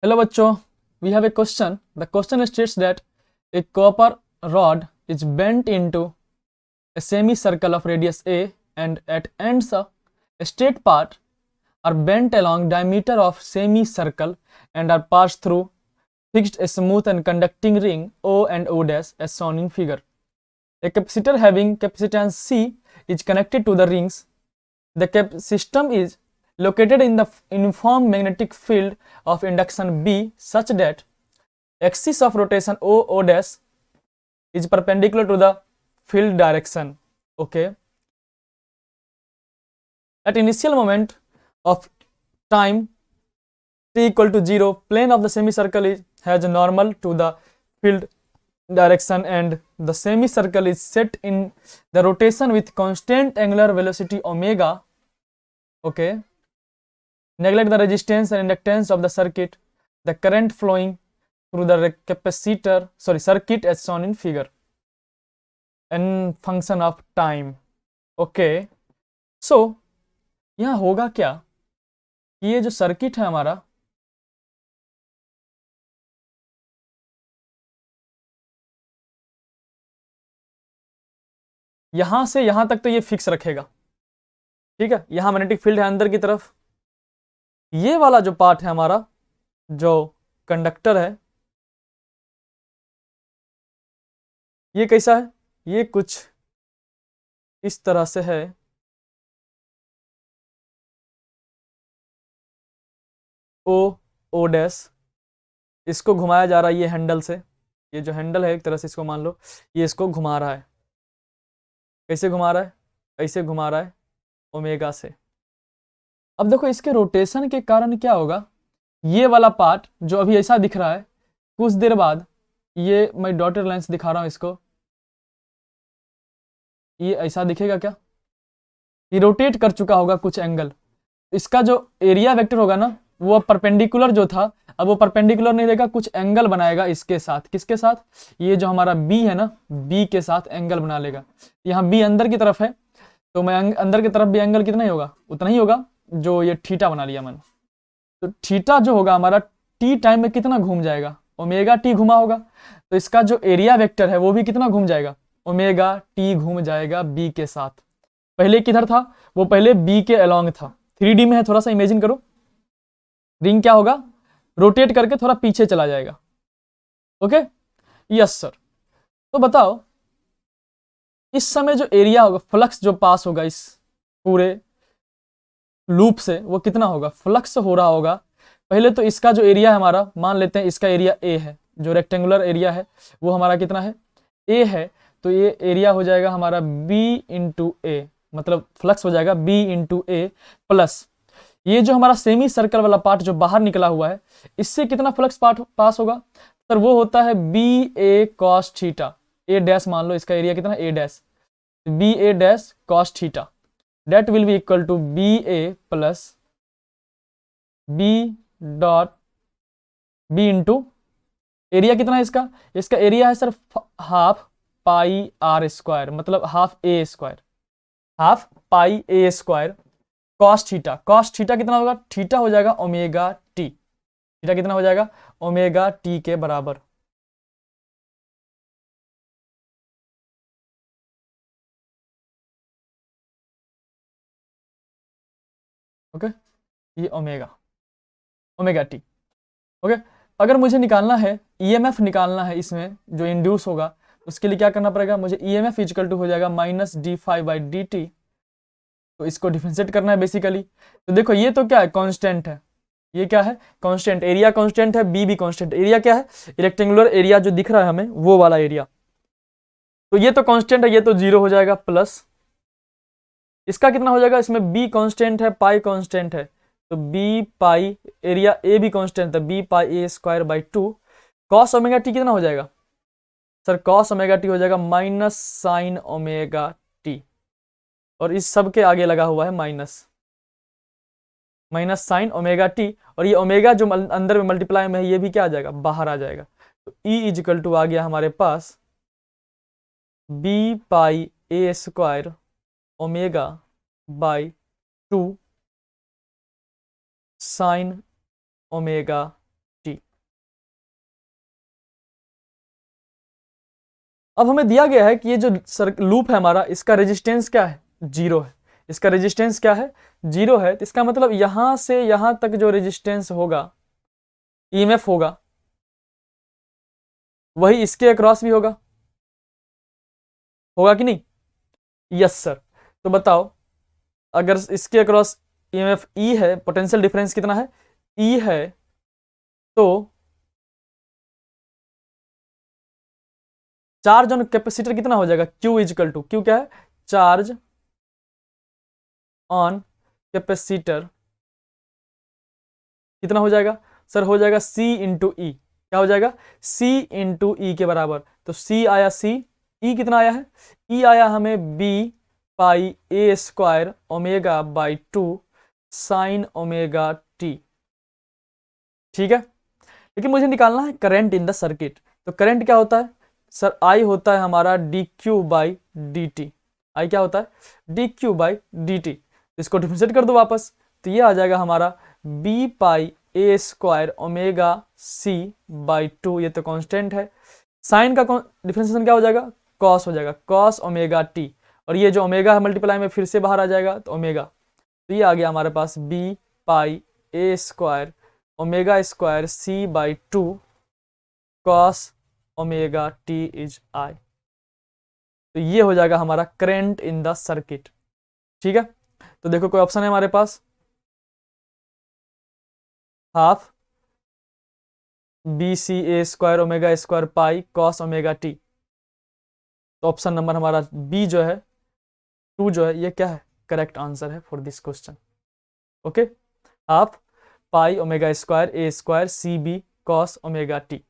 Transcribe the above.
Hello bachcho, we have a question. The question states that a copper rod is bent into a semicircle of radius a, and at ends a straight part are bent along diameter of semicircle and are passed through fixed a smooth and conducting ring O and O dash as shown in figure. A capacitor having capacitance C is connected to the rings. The cap system is located in the uniform magnetic field of induction B such that axis of rotation O dash is perpendicular to the field direction. Okay. At initial moment of time t equal to 0, plane of the semicircle has normal to the field direction and the semicircle is set in the rotation with constant angular velocity omega. Okay. Neglect the resistance and inductance of the circuit. The current flowing through the circuit as shown in figure. And function of time. Okay. So यहाँ होगा क्या, ये जो circuit है हमारा, यहां से यहां तक तो ये फिक्स रखेगा, ठीक है। यहां मैग्नेटिक फील्ड है अंदर की तरफ। ये वाला जो पार्ट है हमारा, जो कंडक्टर है, ये कैसा है, ये कुछ इस तरह से है। ओ डैश, इसको घुमाया जा रहा है ये हैंडल से। ये जो हैंडल है एक तरह से इसको मान लो, ये इसको घुमा रहा है। कैसे घुमा रहा है, ऐसे घुमा रहा है ओमेगा से। अब देखो इसके रोटेशन के कारण क्या होगा, ये वाला पार्ट जो अभी ऐसा दिख रहा है, कुछ देर बाद ये मैं डॉटेड लाइन से दिखा रहा हूं इसको, ये ऐसा दिखेगा क्या, ये रोटेट कर चुका होगा कुछ एंगल। इसका जो एरिया वेक्टर होगा ना, वो परपेंडिकुलर जो था, अब वो परपेंडिकुलर नहीं रहेगा, कुछ एंगल बनाएगा इसके साथ। किसके साथ, ये जो हमारा बी है ना, बी के साथ एंगल बना लेगा। यहाँ बी अंदर की तरफ है, तो मैं अंदर की तरफ भी एंगल कितना ही होगा, उतना ही होगा जो ये थीटा बना लिया मैंने। तो थीटा जो होगा हमारा टी टाइम में कितना घूम जाएगा, ओमेगा टी घुमा होगा, तो इसका जो एरिया वेक्टर है वो भी कितना घूम जाएगा, ओमेगा टी घूम जाएगा बी के साथ। पहले किधर था, वो पहले बी के अलोंग था। 3D में है, थोड़ा सा इमेजिन करो, रिंग क्या होगा, रोटेट करके थोड़ा पीछे चला जाएगा। Okay, yes sir. तो बताओ इस समय जो एरिया होगा, फ्लक्स जो पास होगा इस पूरे लूप से, वो कितना होगा, फ्लक्स हो रहा होगा। पहले तो इसका जो एरिया है हमारा, मान लेते हैं इसका एरिया ए है, जो रेक्टेंगुलर एरिया है वो हमारा कितना है, ए है। तो ये एरिया हो जाएगा हमारा बी इंटू ए, मतलब फ्लक्स हो जाएगा बी इंटू ए प्लस ये जो हमारा सेमी सर्कल वाला पार्ट जो बाहर निकला हुआ है, इससे कितना फ्लक्स पास होगा सर, वो होता है B A cos theta. A dash मान लो, इसका एरिया कितना, A dash, B A dash cos theta, that will be equal to B A plus B dot B into area कितना है इसका, इसका एरिया है sir half pi R square, मतलब half A square, half pi A square cos theta. Cos theta कितना होगा, theta हो जाएगा ओमेगा टी, थीटा कितना हो जाएगा, ओमेगा टी के बराबर। ओके, ये ओमेगा टी। ओके, अगर मुझे निकालना है ईएमएफ निकालना है इसमें जो इंड्यूस होगा, उसके लिए क्या करना पड़ेगा, मुझे ईएमएफ इक्वल टू हो जाएगा minus d phi by D t. तो इसको डिफरेंशिएट करना है बेसिकली। तो देखो ये तो क्या है, कांस्टेंट है, ये क्या है, कांस्टेंट, एरिया कांस्टेंट है, बी भी कांस्टेंट। एरिया क्या है, रेक्टेंगुलर एरिया जो दिख रहा है हमें, वो वाला एरिया। तो ये तो कांस्टेंट है, ये तो 0 हो जाएगा, प्लस इसका कितना हो जाएगा, इसमें बी कांस्टेंट है, पाई कांस्टेंट है, तो बी पाई, एरिया ए भी कांस्टेंट है, b pi A square by 2। Cos omega t कितना हो जाएगा सर, कॉस ओमेगा टी हो जाएगा माइनस साइन ओमेगा टी, और इस सब के आगे लगा हुआ है minus, minus sign omega T, और ये ओमेगा जो अंदर में मल्टीप्लाई में है, ये भी क्या आ जाएगा, बाहर आ जाएगा। तो ई इजिकल टू आ गया हमारे पास B pi A square omega by 2 sine omega T. अब हमें दिया गया है कि ये जो लूप है हमारा, इसका रेजिस्टेंस क्या है, 0 है। इसका रेजिस्टेंस क्या है, 0 है। तो इसका मतलब यहां से यहां तक जो रेजिस्टेंस होगा, ईएमएफ होगा, वही इसके अक्रॉस भी होगा कि नहीं? Yes sir. तो बताओ, अगर इसके अक्रॉस ईएमएफ ई है, पोटेंशियल डिफरेंस कितना है, ई है, तो चार्ज ऑन कैपेसिटर कितना हो जाएगा, क्यू इजिकल टू, क्यू क्या है, चार्ज ऑन कैपेसिटर कितना हो जाएगा सर, हो जाएगा सी इंटू ई। क्या हो जाएगा, सी इंटू ई के बराबर। तो सी आया सी, ई कितना आया है, ई आया हमें B pi A square omega by 2 sine omega T. ठीक है, लेकिन मुझे निकालना है करंट इन द सर्किट। तो करंट क्या होता है सर, आई होता है हमारा D Q by D T. I क्या होता है, D Q by D T. इसको डिफरेंशिएट कर दो वापस, तो ये आ जाएगा हमारा B pi A square omega C by 2, ये तो कांस्टेंट है। साइन का डिफरेंशिएशन क्या हो जाएगा, कॉस हो जाएगा, कॉस ओमेगा टी। और ये जो ओमेगा है मल्टीप्लाई में फिर से बाहर आ जाएगा, तो ओमेगा। तो ये आ गया हमारे पास B pi A square omega square C by 2 cos omega T is I. तो ये हो जाएगा हमारा करंट इन द सर्किट। ठीक है, तो देखो कोई ऑप्शन है हमारे पास, half B C A square omega square pi cos omega T. तो ऑप्शन नंबर हमारा बी जो है, 2 जो है, ये क्या है, करेक्ट आंसर है for this question. Okay, half pi omega square A square C B cos omega T.